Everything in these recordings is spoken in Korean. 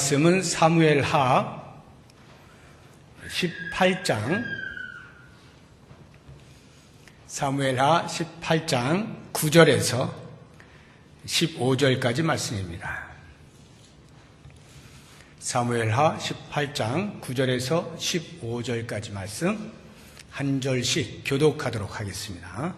말씀은 사무엘하 18장 9절에서 15절까지 말씀입니다. 사무엘하 18장 9절에서 15절까지 말씀 한 절씩 교독하도록 하겠습니다.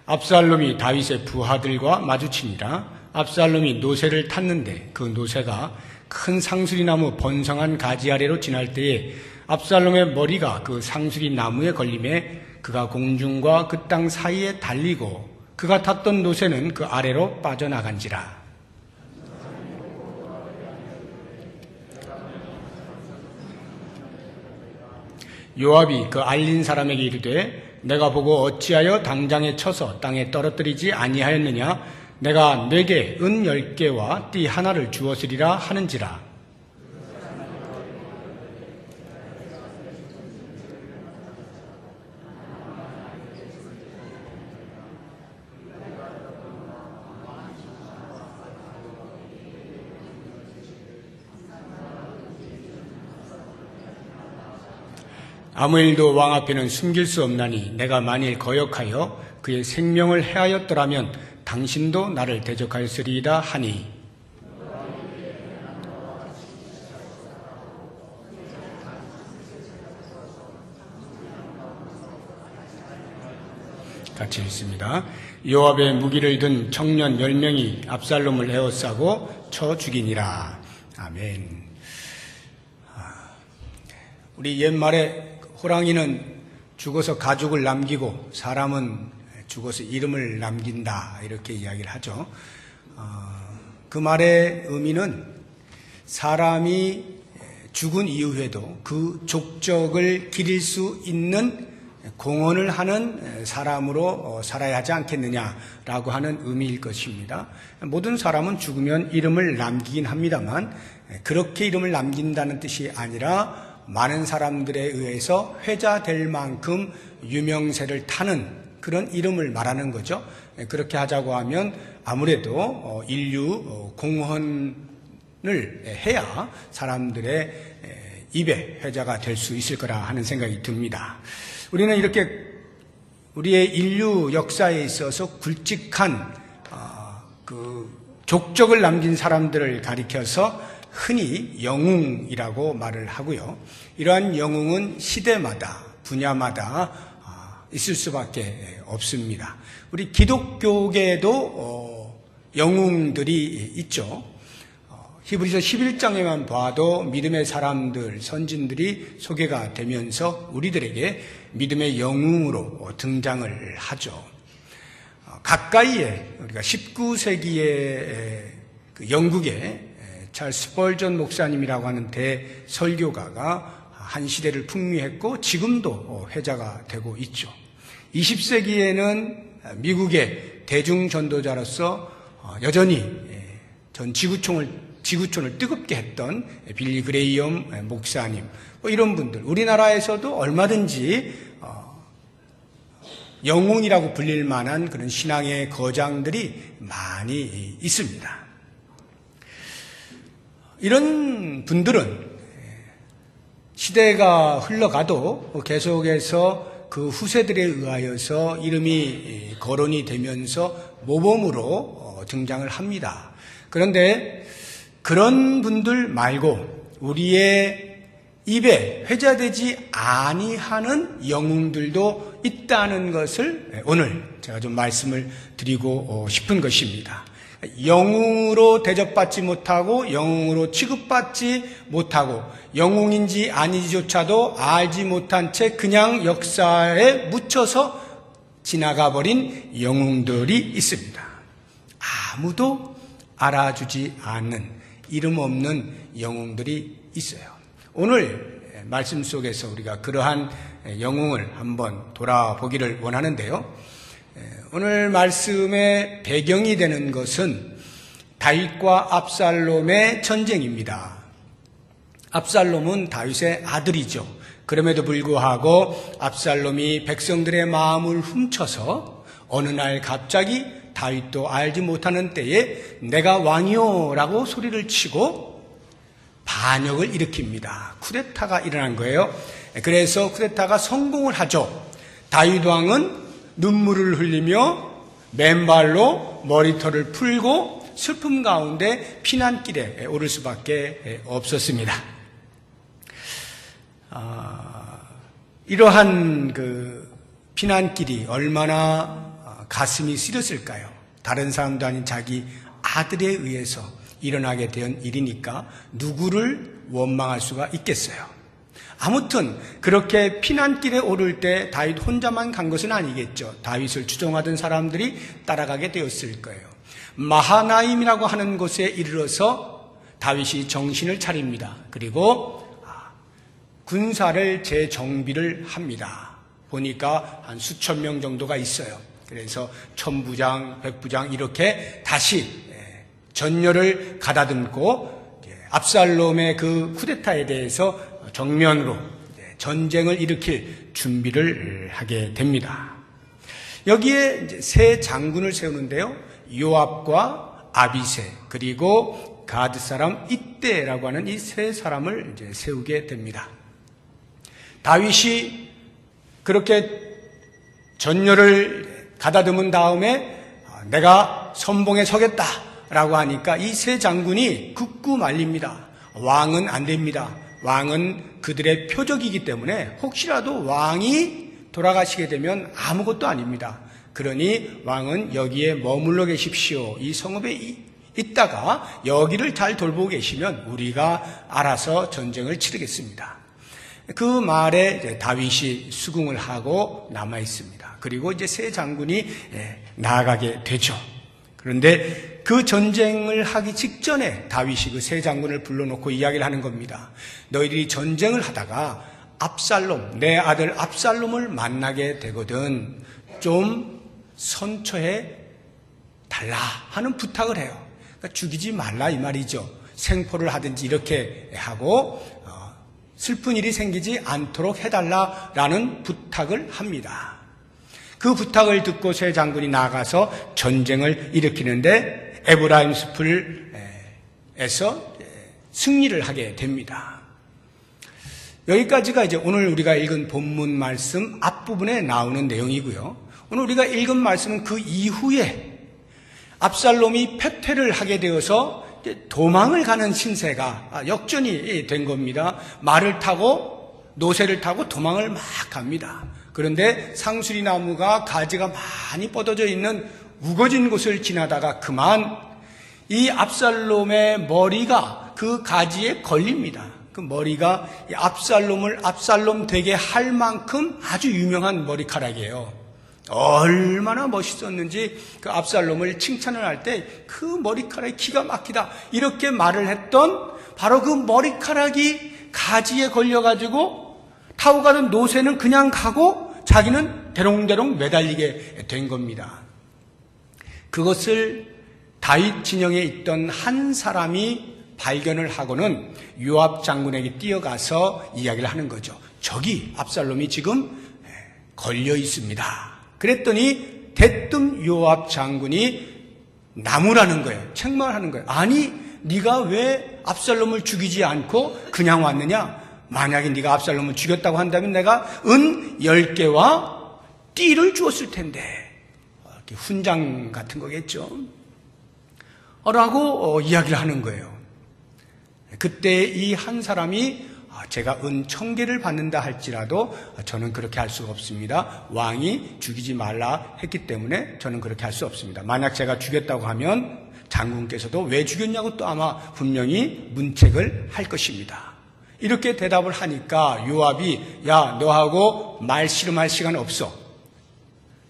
압살롬이 다윗의 부하들과 마주치니라. 압살롬이 노새를 탔는데 그 노새가 큰 상수리나무 번성한 가지 아래로 지날 때에 압살롬의 머리가 그 상수리 나무에 걸림에 그가 공중과 그 땅 사이에 달리고 그가 탔던 노새는 그 아래로 빠져나간지라. 요압이 그 알린 사람에게 이르되 내가 보고 어찌하여 당장에 쳐서 땅에 떨어뜨리지 아니하였느냐? 내가 내게 은 10개와 띠 하나를 주었으리라 하는지라. 아무 일도 왕 앞에는 숨길 수 없나니 내가 만일 거역하여 그의 생명을 해하였더라면 당신도 나를 대적하였으리이다 하니. 같이 읽습니다. 요압의 무기를 든 청년 10명이 압살롬을 에워싸고 쳐 죽이니라. 아멘. 우리 옛말에 호랑이는 죽어서 가죽을 남기고 사람은 죽어서 이름을 남긴다 이렇게 이야기를 하죠. 그 말의 의미는 사람이 죽은 이후에도 그 족적을 기릴 수 있는 공헌을 하는 사람으로 살아야 하지 않겠느냐라고 하는 의미일 것입니다. 모든 사람은 죽으면 이름을 남기긴 합니다만 그렇게 이름을 남긴다는 뜻이 아니라 많은 사람들에 의해서 회자될 만큼 유명세를 타는 그런 이름을 말하는 거죠. 그렇게 하자고 하면 아무래도 인류 공헌을 해야 사람들의 입에 회자가 될 수 있을 거라 하는 생각이 듭니다. 우리는 이렇게 우리의 인류 역사에 있어서 굵직한 그 족적을 남긴 사람들을 가리켜서 흔히 영웅이라고 말을 하고요. 이러한 영웅은 시대마다 분야마다 있을 수밖에 없습니다. 우리 기독교계에도 영웅들이 있죠. 히브리서 11장에만 봐도 믿음의 사람들, 선진들이 소개가 되면서 우리들에게 믿음의 영웅으로 등장을 하죠. 가까이에 우리가 19세기에 그 영국의 찰스 스펄전 목사님이라고 하는 대설교가가 한 시대를 풍미했고 지금도 회자가 되고 있죠. 20세기에는 미국의 대중전도자로서 여전히 전 지구촌을 뜨겁게 했던 빌리 그레이엄 목사님, 이런 분들, 우리나라에서도 얼마든지 영웅이라고 불릴 만한 그런 신앙의 거장들이 많이 있습니다. 이런 분들은 시대가 흘러가도 계속해서 그 후세들에 의하여서 이름이 거론이 되면서 모범으로 등장을 합니다. 그런데 그런 분들 말고 우리의 입에 회자되지 아니하는 영웅들도 있다는 것을 오늘 제가 좀 말씀을 드리고 싶은 것입니다. 영웅으로 대접받지 못하고 영웅으로 취급받지 못하고 영웅인지 아닌지조차도 알지 못한 채 그냥 역사에 묻혀서 지나가 버린 영웅들이 있습니다. 아무도 알아주지 않는 이름 없는 영웅들이 있어요. 오늘 말씀 속에서 우리가 그러한 영웅을 한번 돌아보기를 원하는데요. 오늘 말씀의 배경이 되는 것은 다윗과 압살롬의 전쟁입니다. 압살롬은 다윗의 아들이죠. 그럼에도 불구하고 압살롬이 백성들의 마음을 훔쳐서 어느 날 갑자기 다윗도 알지 못하는 때에 내가 왕이요라고 소리를 치고 반역을 일으킵니다. 쿠데타가 일어난 거예요. 그래서 쿠데타가 성공을 하죠. 다윗 왕은 눈물을 흘리며 맨발로 머리털을 풀고 슬픔 가운데 피난길에 오를 수밖에 없었습니다. 이러한 그 피난길이 얼마나 가슴이 쓰렸을까요? 다른 사람도 아닌 자기 아들에 의해서 일어나게 된 일이니까 누구를 원망할 수가 있겠어요. 아무튼 그렇게 피난길에 오를 때 다윗 혼자만 간 것은 아니겠죠. 다윗을 추종하던 사람들이 따라가게 되었을 거예요. 마하나임이라고 하는 곳에 이르러서 다윗이 정신을 차립니다. 그리고 군사를 재정비를 합니다. 보니까 한 수천 명 정도가 있어요. 그래서 천부장, 백부장 이렇게 다시 전열을 가다듬고 압살롬의 그 쿠데타에 대해서 정면으로 전쟁을 일으킬 준비를 하게 됩니다. 여기에 이제 세 장군을 세우는데요. 요압과 아비세 그리고 가드 사람 이때라고 하는 이 세 사람을 이제 세우게 됩니다. 다윗이 그렇게 전열을 가다듬은 다음에 내가 선봉에 서겠다라고 하니까 이 세 장군이 굳고 말립니다. 왕은 안 됩니다. 왕은 그들의 표적이기 때문에 혹시라도 왕이 돌아가시게 되면 아무것도 아닙니다. 그러니 왕은 여기에 머물러 계십시오. 이 성읍에 있다가 여기를 잘 돌보고 계시면 우리가 알아서 전쟁을 치르겠습니다. 그 말에 이제 다윗이 수긍을 하고 남아 있습니다. 그리고 이제 세 장군이 나아가게 되죠. 그런데 그 전쟁을 하기 직전에 다윗이 그 세 장군을 불러놓고 이야기를 하는 겁니다. 너희들이 전쟁을 하다가 압살롬, 내 아들 압살롬을 만나게 되거든 좀 선처해 달라 하는 부탁을 해요. 그러니까 죽이지 말라 이 말이죠. 생포를 하든지 이렇게 하고 슬픈 일이 생기지 않도록 해달라라는 부탁을 합니다. 그 부탁을 듣고 세 장군이 나가서 전쟁을 일으키는데 에브라임 숲에서 승리를 하게 됩니다. 여기까지가 이제 오늘 우리가 읽은 본문 말씀 앞부분에 나오는 내용이고요. 오늘 우리가 읽은 말씀은 그 이후에 압살롬이 패퇴를 하게 되어서 도망을 가는 신세가 역전이 된 겁니다. 말을 타고 노새를 타고 도망을 막 갑니다. 그런데 상수리 나무가 가지가 많이 뻗어져 있는 우거진 곳을 지나다가 그만 이 압살롬의 머리가 그 가지에 걸립니다. 그 머리가 압살롬을 압살롬 되게 할 만큼 아주 유명한 머리카락이에요. 얼마나 멋있었는지 그 압살롬을 칭찬을 할 때 그 머리카락이 기가 막히다 이렇게 말을 했던 바로 그 머리카락이 가지에 걸려가지고 타고 가는 노새는 그냥 가고 자기는 대롱대롱 매달리게 된 겁니다. 그것을 다윗 진영에 있던 한 사람이 발견을 하고는 요압 장군에게 뛰어가서 이야기를 하는 거죠. 저기 압살롬이 지금 걸려 있습니다. 그랬더니 대뜸 요압 장군이 나무라는 거예요. 책망을 하는 거예요. 아니 네가 왜 압살롬을 죽이지 않고 그냥 왔느냐? 만약에 네가 압살롬을 죽였다고 한다면 내가 은 10개와 띠를 주었을 텐데. 이렇게 훈장 같은 거겠죠. 라고 이야기를 하는 거예요. 그때 이 한 사람이 제가 은 1000개를 받는다 할지라도 저는 그렇게 할 수가 없습니다. 왕이 죽이지 말라 했기 때문에 저는 그렇게 할 수 없습니다. 만약 제가 죽였다고 하면 장군께서도 왜 죽였냐고 또 아마 분명히 문책을 할 것입니다. 이렇게 대답을 하니까 요압이 야 너하고 말 씨름할 시간 없어.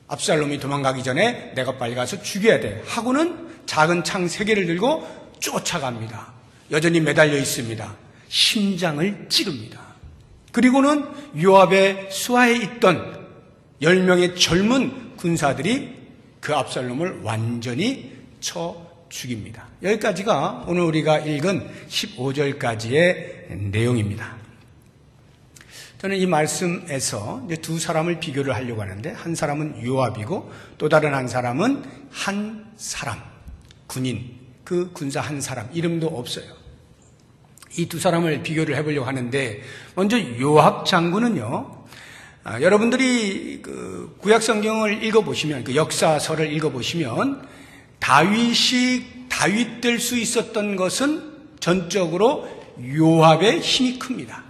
압살롬이 도망가기 전에 내가 빨리 가서 죽여야 돼 하고는 작은 창 3개를 들고 쫓아갑니다. 여전히 매달려 있습니다. 심장을 찌릅니다. 그리고는 요압의 수하에 있던 10명의 젊은 군사들이 그 압살롬을 완전히 쳐 죽입니다. 여기까지가 오늘 우리가 읽은 15절까지의 내용입니다. 저는 이 말씀에서 이제 두 사람을 비교를 하려고 하는데 한 사람은 요압이고 또 다른 한 사람은 한 사람, 군인, 그 군사 한 사람, 이름도 없어요. 이 두 사람을 비교를 해보려고 하는데, 먼저 요압 장군은요, 여러분들이 그 구약 성경을 읽어보시면, 그 역사서를 읽어보시면, 다윗 될 수 있었던 것은 전적으로 요압의 힘이 큽니다.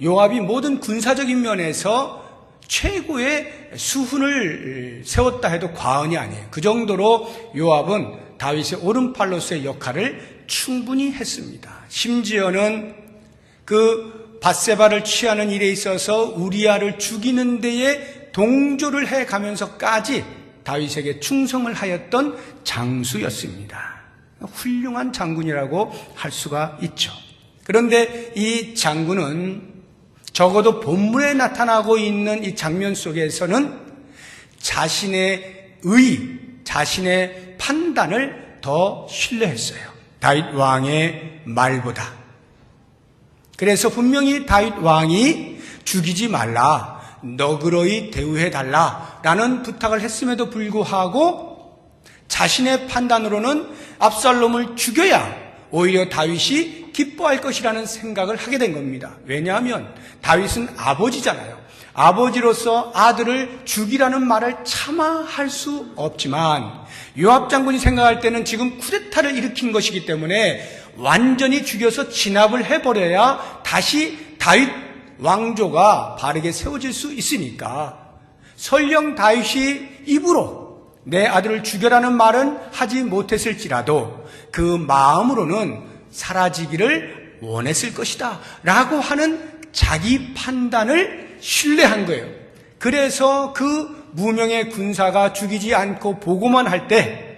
요압이 모든 군사적인 면에서 최고의 수훈을 세웠다 해도 과언이 아니에요. 그 정도로 요압은 다윗의 오른팔로서의 역할을 충분히 했습니다. 심지어는 그 밧세바를 취하는 일에 있어서 우리아를 죽이는 데에 동조를 해가면서까지 다윗에게 충성을 하였던 장수였습니다. 훌륭한 장군이라고 할 수가 있죠. 그런데 이 장군은 적어도 본문에 나타나고 있는 이 장면 속에서는 자신의 자신의 판단을 더 신뢰했어요. 다윗 왕의 말보다. 그래서 분명히 다윗 왕이 죽이지 말라, 너그러이 대우해달라 라는 부탁을 했음에도 불구하고 자신의 판단으로는 압살롬을 죽여야 오히려 다윗이 기뻐할 것이라는 생각을 하게 된 겁니다. 왜냐하면 다윗은 아버지잖아요. 아버지로서 아들을 죽이라는 말을 차마 할 수 없지만 요압 장군이 생각할 때는 지금 쿠데타를 일으킨 것이기 때문에 완전히 죽여서 진압을 해버려야 다시 다윗 왕조가 바르게 세워질 수 있으니까 설령 다윗이 입으로 내 아들을 죽여라는 말은 하지 못했을지라도 그 마음으로는 사라지기를 원했을 것이다 라고 하는 자기 판단을 신뢰한 거예요. 그래서 그 무명의 군사가 죽이지 않고 보고만 할 때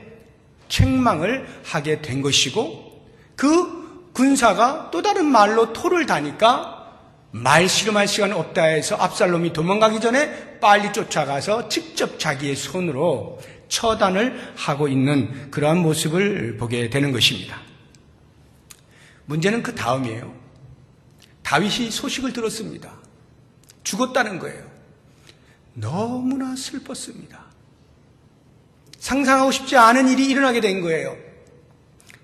책망을 하게 된 것이고, 그 군사가 또 다른 말로 토를 다니까 말 씨름할 시간 없다 해서 압살롬이 도망가기 전에 빨리 쫓아가서 직접 자기의 손으로 처단을 하고 있는 그러한 모습을 보게 되는 것입니다. 문제는 그 다음이에요. 다윗이 소식을 들었습니다. 죽었다는 거예요. 너무나 슬펐습니다. 상상하고 싶지 않은 일이 일어나게 된 거예요.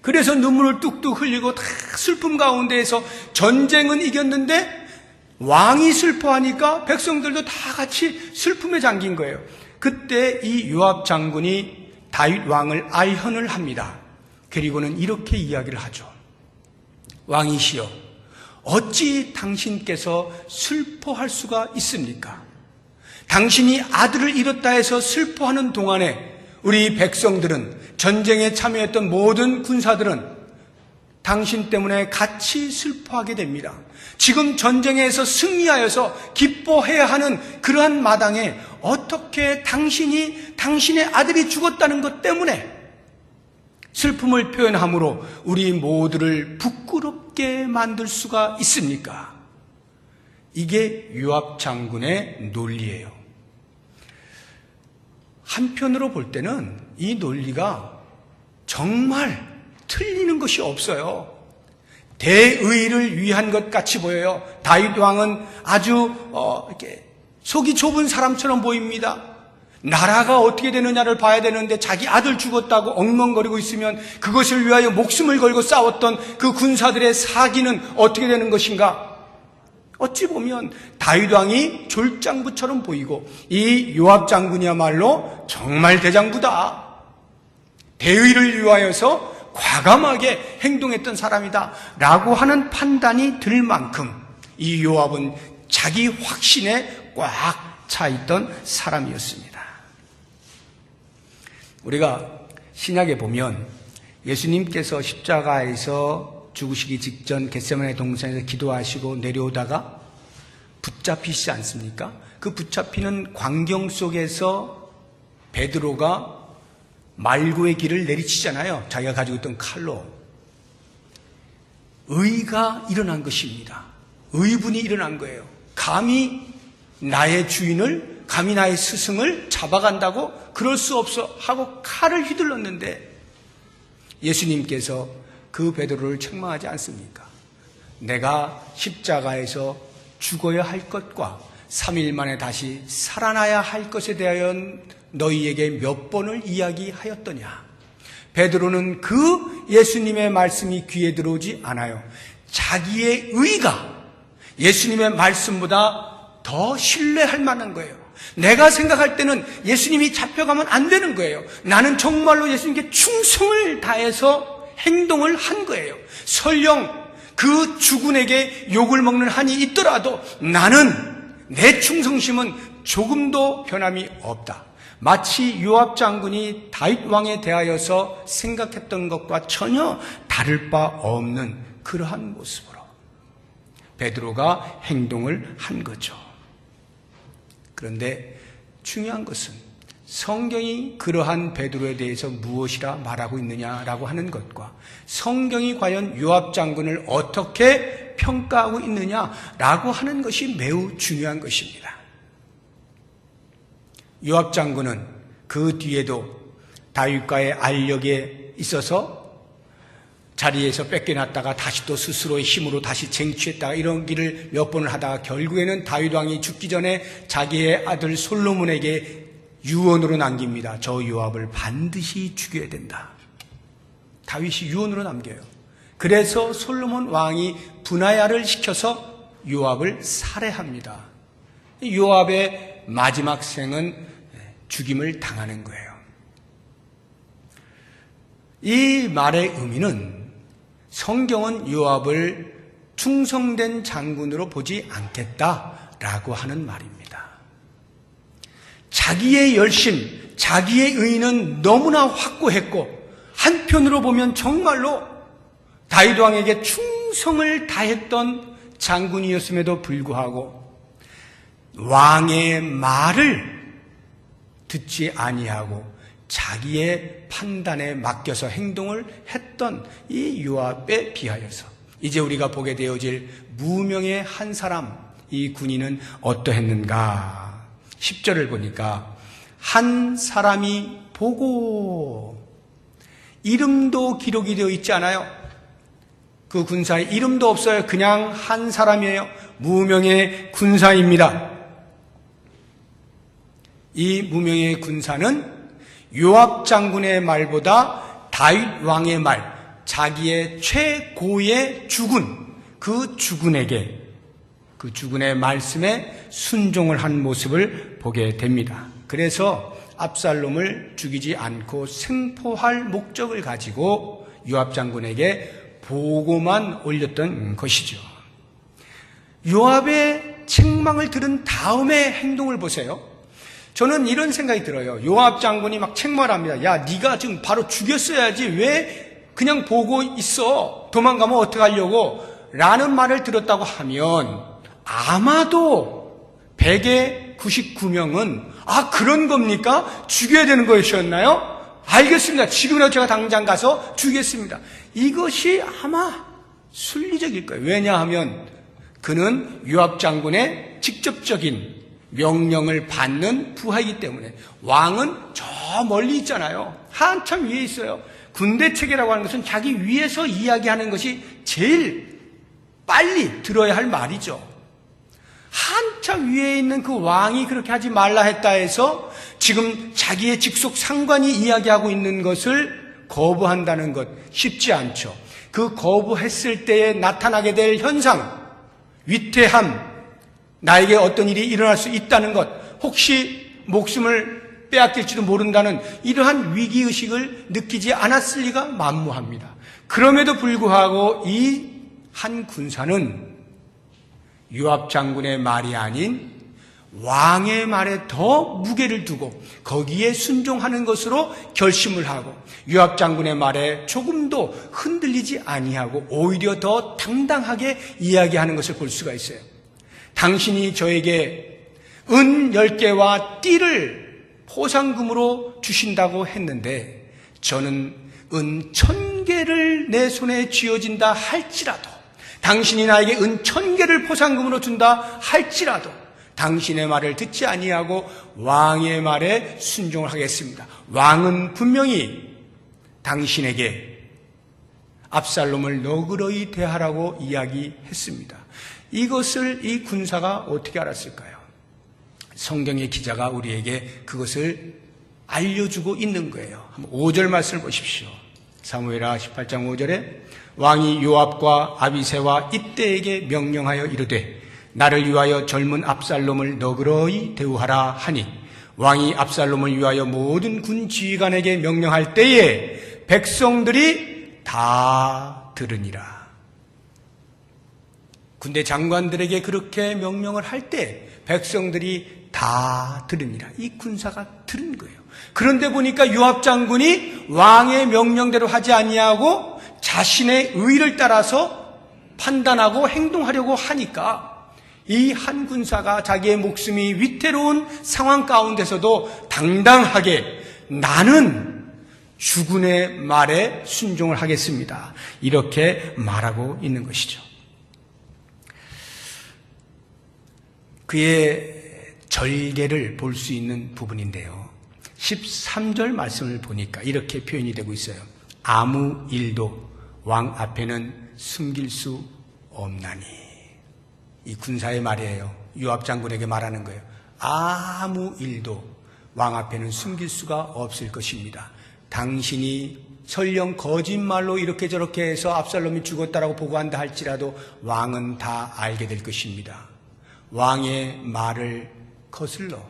그래서 눈물을 뚝뚝 흘리고 다 슬픔 가운데에서 전쟁은 이겼는데 왕이 슬퍼하니까 백성들도 다 같이 슬픔에 잠긴 거예요. 그때 이 요압 장군이 다윗 왕을 알현을 합니다. 그리고는 이렇게 이야기를 하죠. 왕이시여, 어찌 당신께서 슬퍼할 수가 있습니까? 당신이 아들을 잃었다 해서 슬퍼하는 동안에 우리 백성들은, 전쟁에 참여했던 모든 군사들은 당신 때문에 같이 슬퍼하게 됩니다. 지금 전쟁에서 승리하여서 기뻐해야 하는 그러한 마당에 어떻게 당신의 아들이 죽었다는 것 때문에 슬픔을 표현함으로 우리 모두를 부끄럽게 만들 수가 있습니까? 이게 요압 장군의 논리예요. 한편으로 볼 때는 이 논리가 정말 틀리는 것이 없어요. 대의를 위한 것 같이 보여요. 다윗 왕은 아주 이렇게 속이 좁은 사람처럼 보입니다. 나라가 어떻게 되느냐를 봐야 되는데 자기 아들 죽었다고 엉망거리고 있으면 그것을 위하여 목숨을 걸고 싸웠던 그 군사들의 사기는 어떻게 되는 것인가? 어찌 보면 다윗 왕이 졸장부처럼 보이고 이 요압 장군이야말로 정말 대장부다. 대의를 위하여서 과감하게 행동했던 사람이다 라고 하는 판단이 들 만큼 이 요압은 자기 확신에 꽉 차 있던 사람이었습니다. 우리가 신약에 보면 예수님께서 십자가에서 죽으시기 직전 겟세마네 동산에서 기도하시고 내려오다가 붙잡히시지 않습니까? 그 붙잡히는 광경 속에서 베드로가 말고의 길을 내리치잖아요. 자기가 가지고 있던 칼로. 의가 일어난 것입니다. 의분이 일어난 거예요. 감히 나의 주인을, 감히 나의 스승을 잡아간다고? 그럴 수 없어 하고 칼을 휘둘렀는데 예수님께서 그 베드로를 책망하지 않습니까? 내가 십자가에서 죽어야 할 것과 3일 만에 다시 살아나야 할 것에 대하여 너희에게 몇 번을 이야기하였더냐? 베드로는 그 예수님의 말씀이 귀에 들어오지 않아요. 자기의 의가 예수님의 말씀보다 더 신뢰할 만한 거예요. 내가 생각할 때는 예수님이 잡혀가면 안 되는 거예요. 나는 정말로 예수님께 충성을 다해서 행동을 한 거예요. 설령 그 주군에게 욕을 먹는 한이 있더라도 나는 내 충성심은 조금도 변함이 없다. 마치 요압 장군이 다윗 왕에 대하여서 생각했던 것과 전혀 다를 바 없는 그러한 모습으로 베드로가 행동을 한 거죠. 그런데 중요한 것은 성경이 그러한 베드로에 대해서 무엇이라 말하고 있느냐라고 하는 것과 성경이 과연 요압 장군을 어떻게 평가하고 있느냐라고 하는 것이 매우 중요한 것입니다. 요압 장군은 그 뒤에도 다윗과의 알력에 있어서 자리에서 뺏겨났다가 다시 또 스스로의 힘으로 다시 쟁취했다가 이런 길을 몇 번을 하다가 결국에는 다윗 왕이 죽기 전에 자기의 아들 솔로몬에게 유언으로 남깁니다. 저 요압을 반드시 죽여야 된다. 다윗이 유언으로 남겨요. 그래서 솔로몬 왕이 분하야를 시켜서 요압을 살해합니다. 요압의 마지막 생은 죽임을 당하는 거예요. 이 말의 의미는 성경은 요압을 충성된 장군으로 보지 않겠다라고 하는 말입니다. 자기의 열심, 자기의 의는 너무나 확고했고 한편으로 보면 정말로 다윗 왕에게 충성을 다했던 장군이었음에도 불구하고 왕의 말을 듣지 아니하고 자기의 판단에 맡겨서 행동을 했던 이 요압에 비하여서 이제 우리가 보게 되어질 무명의 한 사람, 이 군인은 어떠했는가? 10절을 보니까 한 사람이 보고, 이름도 기록이 되어 있지 않아요? 그 군사의 이름도 없어요. 그냥 한 사람이에요. 무명의 군사입니다. 이 무명의 군사는 요압 장군의 말보다 다윗 왕의 말, 자기의 최고의 주군, 그 주군에게, 그 주군의 말씀에 순종을 한 모습을 보게 됩니다. 그래서 압살롬을 죽이지 않고 생포할 목적을 가지고 요압 장군에게 보고만 올렸던 것이죠. 요압의 책망을 들은 다음의 행동을 보세요. 저는 이런 생각이 들어요. 요압 장군이 막 책망합니다. 야, 네가 지금 바로 죽였어야지 왜 그냥 보고 있어? 도망가면 어떡하려고? 라는 말을 들었다고 하면 아마도 100의 99명은 아, 그런 겁니까? 죽여야 되는 것이었나요? 알겠습니다. 지금이라도 제가 당장 가서 죽이겠습니다. 이것이 아마 순리적일 거예요. 왜냐하면 그는 요압 장군의 직접적인 명령을 받는 부하이기 때문에. 왕은 저 멀리 있잖아요. 한참 위에 있어요. 군대 체계라고 하는 것은 자기 위에서 이야기하는 것이 제일 빨리 들어야 할 말이죠. 한참 위에 있는 그 왕이 그렇게 하지 말라 했다 해서 지금 자기의 직속 상관이 이야기하고 있는 것을 거부한다는 것 쉽지 않죠. 그 거부했을 때에 나타나게 될 현상, 위태함, 나에게 어떤 일이 일어날 수 있다는 것, 혹시 목숨을 빼앗길지도 모른다는 이러한 위기의식을 느끼지 않았을 리가 만무합니다. 그럼에도 불구하고 이 한 군사는 요압 장군의 말이 아닌 왕의 말에 더 무게를 두고 거기에 순종하는 것으로 결심을 하고 요압 장군의 말에 조금도 흔들리지 아니하고 오히려 더 당당하게 이야기하는 것을 볼 수가 있어요. 당신이 저에게 은 10개와 띠를 포상금으로 주신다고 했는데 저는 은 1000개를 내 손에 쥐어진다 할지라도, 당신이 나에게 은 1000개를 포상금으로 준다 할지라도 당신의 말을 듣지 아니하고 왕의 말에 순종을 하겠습니다. 왕은 분명히 당신에게 압살롬을 너그러이 대하라고 이야기했습니다. 이것을 이 군사가 어떻게 알았을까요? 성경의 기자가 우리에게 그것을 알려주고 있는 거예요. 5절 말씀을 보십시오. 사무엘하 18장 5절에 왕이 요압과 아비새와 이때에게 명령하여 이르되 나를 위하여 젊은 압살롬을 너그러이 대우하라 하니 왕이 압살롬을 위하여 모든 군 지휘관에게 명령할 때에 백성들이 다 들으니라. 군대 장관들에게 그렇게 명령을 할 때 백성들이 다 들으니라. 이 군사가 들은 거예요. 그런데 보니까 요압 장군이 왕의 명령대로 하지 아니하고 자신의 의를 따라서 판단하고 행동하려고 하니까 이 한 군사가 자기의 목숨이 위태로운 상황 가운데서도 당당하게 나는 주군의 말에 순종을 하겠습니다. 이렇게 말하고 있는 것이죠. 그의 절개를 볼 수 있는 부분인데요. 13절 말씀을 보니까 이렇게 표현이 되고 있어요. 아무 일도 왕 앞에는 숨길 수 없나니. 이 군사의 말이에요. 요압 장군에게 말하는 거예요. 아무 일도 왕 앞에는 숨길 수가 없을 것입니다. 당신이 설령 거짓말로 이렇게 저렇게 해서 압살롬이 죽었다라고 보고한다 할지라도 왕은 다 알게 될 것입니다. 왕의 말을 거슬러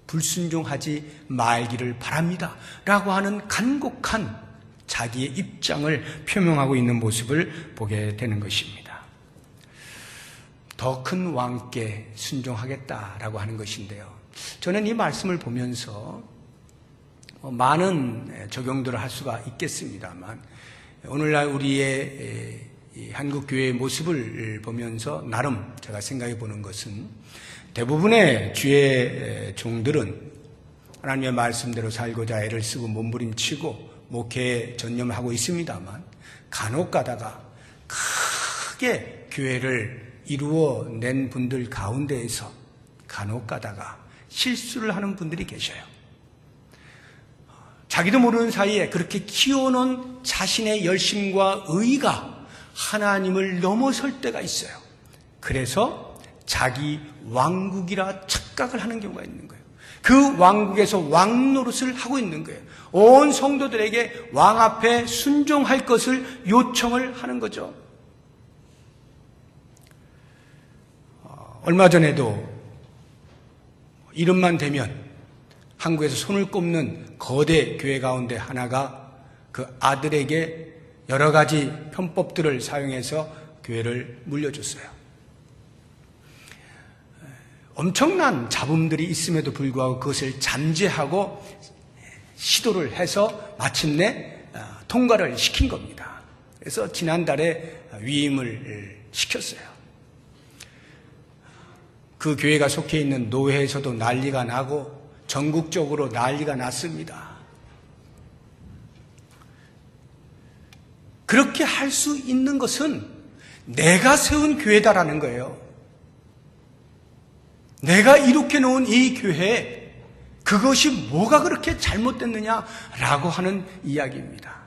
불순종하지 말기를 바랍니다. 라고 하는 간곡한 자기의 입장을 표명하고 있는 모습을 보게 되는 것입니다. 더 큰 왕께 순종하겠다라고 하는 것인데요. 저는 이 말씀을 보면서 많은 적용들을 할 수가 있겠습니다만 오늘날 우리의 한국교회의 모습을 보면서 나름 제가 생각해 보는 것은 대부분의 주의 종들은 하나님의 말씀대로 살고자 애를 쓰고 몸부림치고 목회에 전념을 하고 있습니다만 간혹 가다가 크게 교회를 이루어낸 분들 가운데에서 간혹 가다가 실수를 하는 분들이 계셔요. 자기도 모르는 사이에 그렇게 키워놓은 자신의 열심과 의가 하나님을 넘어설 때가 있어요. 그래서 자기 왕국이라 착각을 하는 경우가 있는 거예요. 그 왕국에서 왕 노릇을 하고 있는 거예요. 온 성도들에게 왕 앞에 순종할 것을 요청을 하는 거죠. 얼마 전에도 이름만 대면 한국에서 손을 꼽는 거대 교회 가운데 하나가 그 아들에게 여러 가지 편법들을 사용해서 교회를 물려줬어요. 엄청난 잡음들이 있음에도 불구하고 그것을 잠재하고 시도를 해서 마침내 통과를 시킨 겁니다. 그래서 지난달에 위임을 시켰어요. 그 교회가 속해 있는 노회에서도 난리가 나고 전국적으로 난리가 났습니다. 그렇게 할 수 있는 것은 내가 세운 교회다라는 거예요. 내가 이렇게 놓은 이 교회, 그것이 뭐가 그렇게 잘못됐느냐라고 하는 이야기입니다.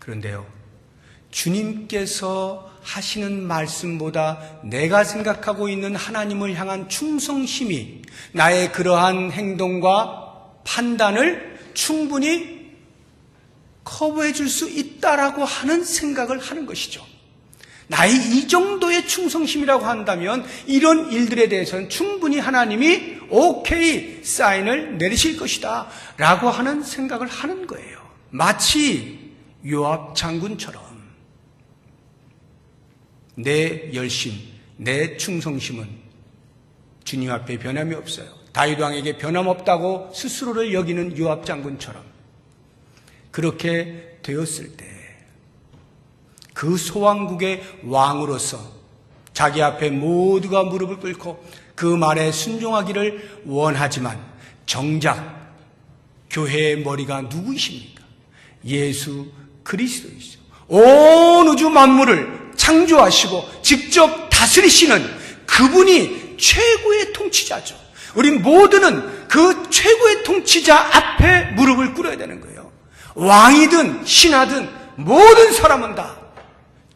그런데요, 주님께서 하시는 말씀보다 내가 생각하고 있는 하나님을 향한 충성심이 나의 그러한 행동과 판단을 충분히 커버해 줄 수 있다라고 하는 생각을 하는 것이죠. 나의 이 정도의 충성심이라고 한다면 이런 일들에 대해서는 충분히 하나님이 오케이 사인을 내리실 것이다 라고 하는 생각을 하는 거예요. 마치 요압 장군처럼 내 열심, 내 충성심은 주님 앞에 변함이 없어요. 다윗 왕에게 변함없다고 스스로를 여기는 요압 장군처럼 그렇게 되었을 때 그 소왕국의 왕으로서 자기 앞에 모두가 무릎을 꿇고 그 말에 순종하기를 원하지만 정작 교회의 머리가 누구이십니까? 예수 그리스도이시죠. 온 우주 만물을 창조하시고 직접 다스리시는 그분이 최고의 통치자죠. 우리 모두는 그 최고의 통치자 앞에 무릎을 꿇어야 되는 거예요. 왕이든 신하든 모든 사람은 다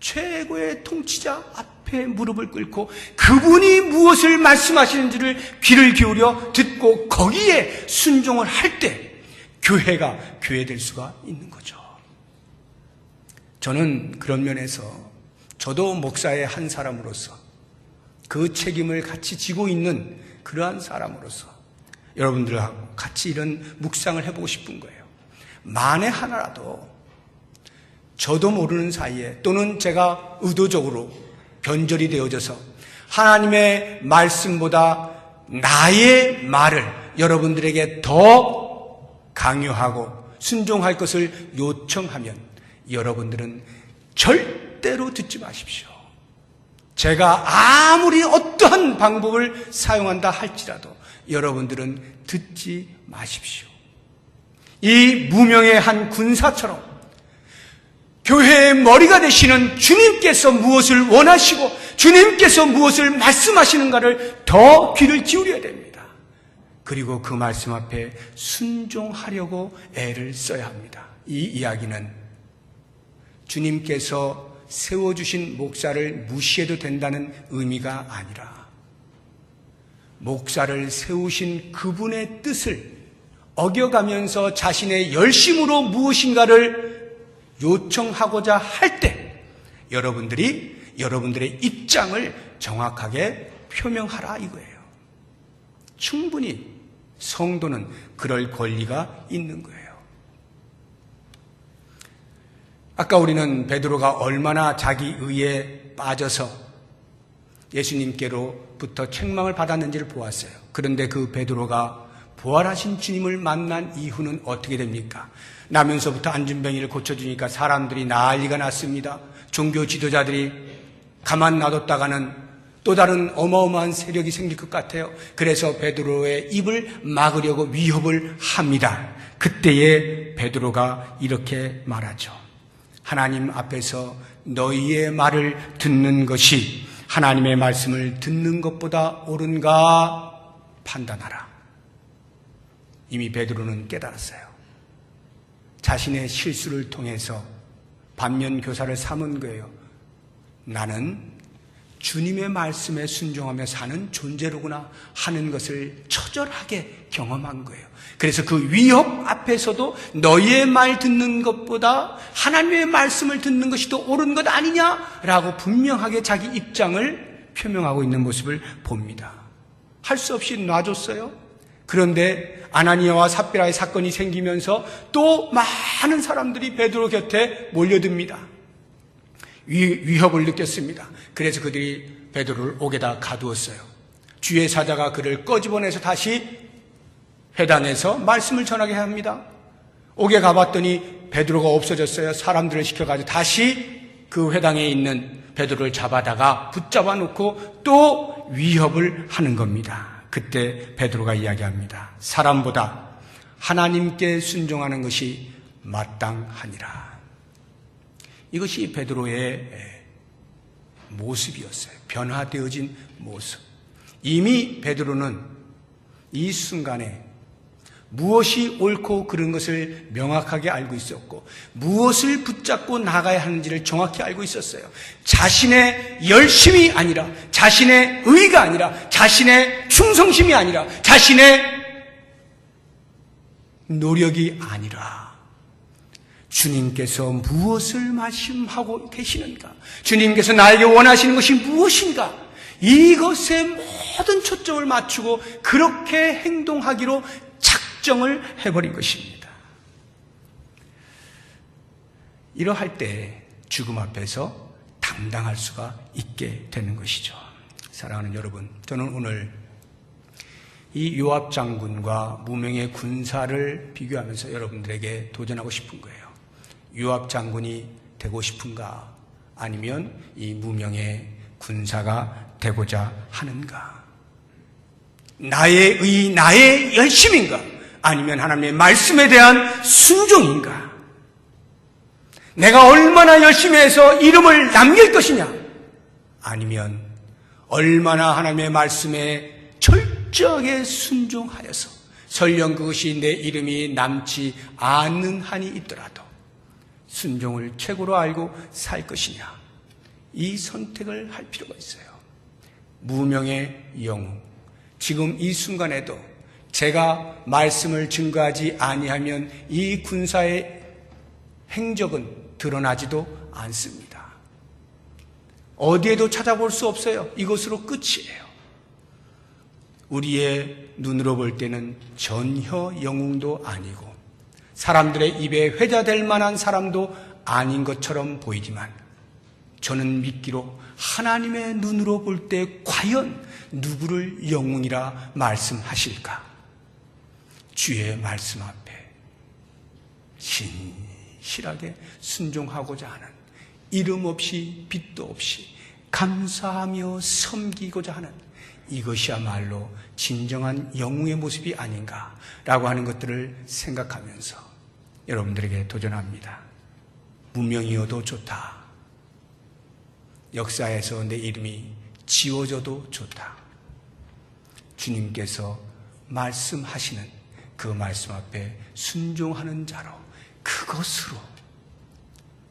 최고의 통치자 앞에 무릎을 꿇고 그분이 무엇을 말씀하시는지를 귀를 기울여 듣고 거기에 순종을 할 때 교회가 교회될 수가 있는 거죠. 저는 그런 면에서 저도 목사의 한 사람으로서 그 책임을 같이 지고 있는 그러한 사람으로서 여러분들하고 같이 이런 묵상을 해보고 싶은 거예요. 만에 하나라도 저도 모르는 사이에 또는 제가 의도적으로 변절이 되어져서 하나님의 말씀보다 나의 말을 여러분들에게 더 강요하고 순종할 것을 요청하면 여러분들은 절대로 듣지 마십시오. 제가 아무리 어떠한 방법을 사용한다 할지라도 여러분들은 듣지 마십시오. 이 무명의 한 군사처럼 교회의 머리가 되시는 주님께서 무엇을 원하시고 주님께서 무엇을 말씀하시는가를 더 귀를 기울여야 됩니다. 그리고 그 말씀 앞에 순종하려고 애를 써야 합니다. 이 이야기는 주님께서 세워주신 목사를 무시해도 된다는 의미가 아니라 목사를 세우신 그분의 뜻을 어겨가면서 자신의 열심으로 무엇인가를 요청하고자 할 때 여러분들의 입장을 정확하게 표명하라 이거예요. 충분히 성도는 그럴 권리가 있는 거예요. 아까 우리는 베드로가 얼마나 자기 의에 빠져서 예수님께로부터 책망을 받았는지를 보았어요. 그런데 그 베드로가 부활하신 주님을 만난 이후는 어떻게 됩니까? 나면서부터 안진뱅이를 고쳐주니까 사람들이 난리가 났습니다. 종교 지도자들이 가만 놔뒀다가는 또 다른 어마어마한 세력이 생길 것 같아요. 그래서 베드로의 입을 막으려고 위협을 합니다. 그때에 베드로가 이렇게 말하죠. 하나님 앞에서 너희의 말을 듣는 것이 하나님의 말씀을 듣는 것보다 옳은가 판단하라. 이미 베드로는 깨달았어요. 자신의 실수를 통해서 반면교사를 삼은 거예요. 나는 주님의 말씀에 순종하며 사는 존재로구나 하는 것을 처절하게 경험한 거예요. 그래서 그 위협 앞에서도 너희의 말 듣는 것보다 하나님의 말씀을 듣는 것이 더 옳은 것 아니냐라고 분명하게 자기 입장을 표명하고 있는 모습을 봅니다. 할 수 없이 놔줬어요. 그런데 아나니아와 삽비라의 사건이 생기면서 또 많은 사람들이 베드로 곁에 몰려듭니다. 위협을 느꼈습니다. 그래서 그들이 베드로를 옥에다 가두었어요. 주의 사자가 그를 꺼집어내서 다시 회당에서 말씀을 전하게 합니다. 옥에 가봤더니 베드로가 없어졌어요. 사람들을 시켜가지고 다시 그 회당에 있는 베드로를 잡아다가 붙잡아 놓고 또 위협을 하는 겁니다. 그때 베드로가 이야기합니다. 사람보다 하나님께 순종하는 것이 마땅하니라. 이것이 베드로의 모습이었어요. 변화되어진 모습. 이미 베드로는 이 순간에 무엇이 옳고 그른 것을 명확하게 알고 있었고 무엇을 붙잡고 나가야 하는지를 정확히 알고 있었어요. 자신의 열심이 아니라 자신의 의가 아니라 자신의 충성심이 아니라 자신의 노력이 아니라 주님께서 무엇을 말씀하고 계시는가, 주님께서 나에게 원하시는 것이 무엇인가, 이것에 모든 초점을 맞추고 그렇게 행동하기로 작정을 해버린 것입니다. 이러할 때 죽음 앞에서 당당할 수가 있게 되는 것이죠. 사랑하는 여러분, 저는 오늘 이 요압 장군과 무명의 군사를 비교하면서 여러분들에게 도전하고 싶은 거예요. 요압 장군이 되고 싶은가, 아니면 이 무명의 군사가 되고자 하는가? 나의 의, 나의 열심인가? 아니면 하나님의 말씀에 대한 순종인가? 내가 얼마나 열심히 해서 이름을 남길 것이냐? 아니면 얼마나 하나님의 말씀에 철저하게 순종하여서 설령 그것이 내 이름이 남지 않는 한이 있더라도 순종을 최고로 알고 살 것이냐? 이 선택을 할 필요가 있어요. 무명의 영웅, 지금 이 순간에도 제가 말씀을 증거하지 아니하면 이 군사의 행적은 드러나지도 않습니다. 어디에도 찾아볼 수 없어요. 이것으로 끝이에요. 우리의 눈으로 볼 때는 전혀 영웅도 아니고 사람들의 입에 회자될 만한 사람도 아닌 것처럼 보이지만 저는 믿기로 하나님의 눈으로 볼 때 과연 누구를 영웅이라 말씀하실까? 주의 말씀 앞에 신실하게 순종하고자 하는, 이름 없이 빛도 없이 감사하며 섬기고자 하는, 이것이야말로 진정한 영웅의 모습이 아닌가라고 하는 것들을 생각하면서 여러분들에게 도전합니다. 무명이어도 좋다. 역사에서 내 이름이 지워져도 좋다. 주님께서 말씀하시는 그 말씀 앞에 순종하는 자로, 그것으로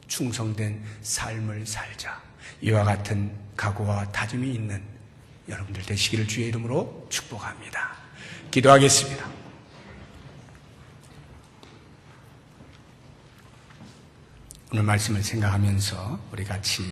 충성된 삶을 살자. 이와 같은 각오와 다짐이 있는 여러분들 되시기를 주의 이름으로 축복합니다. 기도하겠습니다. 오늘 말씀을 생각하면서 우리 같이